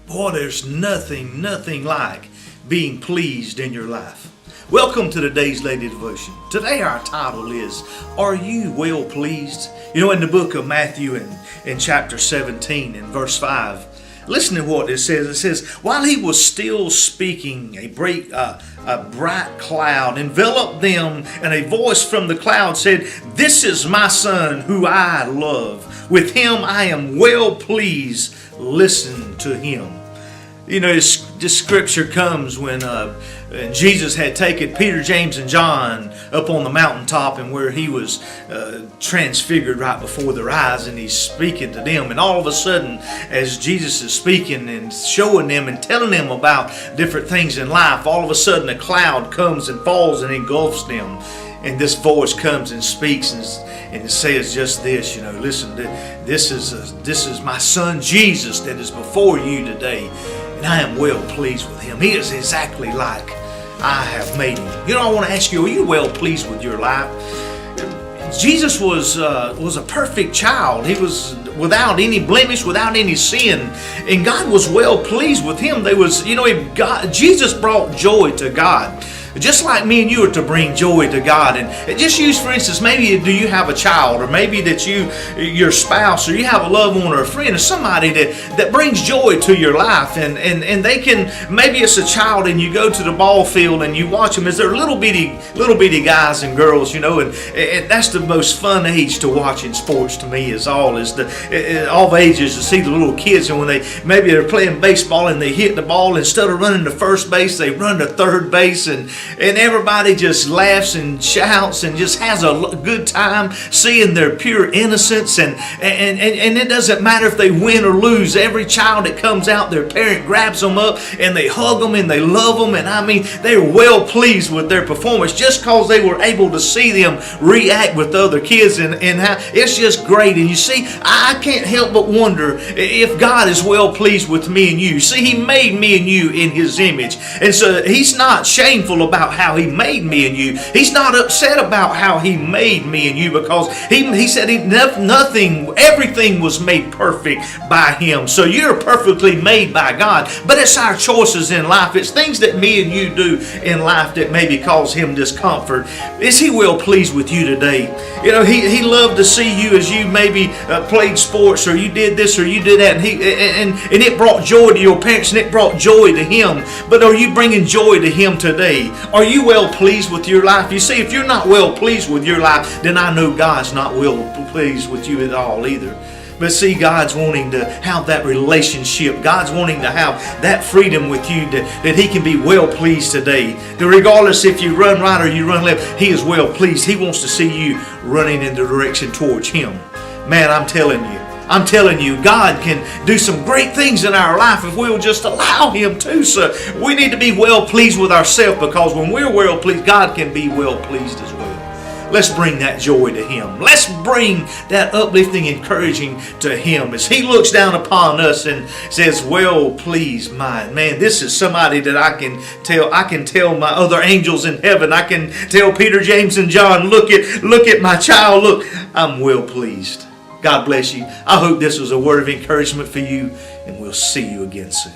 Boy, there's nothing like being pleased in your life. Welcome to today's Lady Devotion. Today our title is, Are You Well Pleased? You know, in the book of Matthew in chapter 17 in verse 5, listen to what it says. It says, while he was still speaking, a bright cloud enveloped them, and a voice from the cloud said, This is my son who I love. With him I am well pleased. Listen to him. You know, this scripture comes when Jesus had taken Peter, James, and John up on the mountaintop, and where he was transfigured right before their eyes, and he's speaking to them. And all of a sudden, as Jesus is speaking and showing them and telling them about different things in life, all of a sudden a cloud comes and falls and engulfs them. And this voice comes and speaks and it says just this, you know, listen, this is my son Jesus that is before you today. And I am well pleased with him. He is exactly like I have made him. You know, I want to ask you, are you well pleased with your life? Jesus was a perfect child. He was without any blemish, without any sin, and God was well pleased with him. Jesus brought joy to God. Just like me and you are to bring joy to God. And just use, for instance, maybe do you have a child, or maybe that your spouse, or you have a loved one or a friend or somebody that brings joy to your life, and they can, maybe it's a child and you go to the ball field and you watch them as they're little bitty guys and girls, you know, and that's the most fun age to watch in sports to me is all ages, to see the little kids, and when they're playing baseball and they hit the ball, instead of running to first base, they run to third base, and everybody just laughs and shouts and just has a good time seeing their pure innocence, and it doesn't matter if they win or lose. Every child that comes out, their parent grabs them up and they hug them and they love them, and I mean, they're well pleased with their performance just because they were able to see them react with other kids, and how it's just great. And you see, I can't help but wonder if God is well pleased with me and you. See, he made me and you in his image, and so he's not shameful about how he made me and you. He's not upset about how he made me and you, because he said everything was made perfect by him. So you're perfectly made by God, but it's our choices in life. It's things that me and you do in life that maybe cause him discomfort. Is he well pleased with you today? You know, he loved to see you as you maybe played sports, or you did this or you did that, and it brought joy to your parents, and it brought joy to him. But are you bringing joy to him today? Are you well pleased with your life? You see, if you're not well pleased with your life, then I know God's not well pleased with you at all either. But see, God's wanting to have that relationship. God's wanting to have that freedom with you, that he can be well pleased today. That regardless if you run right or you run left, he is well pleased. He wants to see you running in the direction towards him. Man, I'm telling you, God can do some great things in our life if we'll just allow him to. So we need to be well pleased with ourselves, because when we're well pleased, God can be well pleased as well. Let's bring that joy to him. Let's bring that uplifting, encouraging to him as he looks down upon us and says, well pleased man. This is somebody that I can tell my other angels in heaven. I can tell Peter, James, and John, look at my child. Look, I'm well pleased. God bless you. I hope this was a word of encouragement for you, and we'll see you again soon.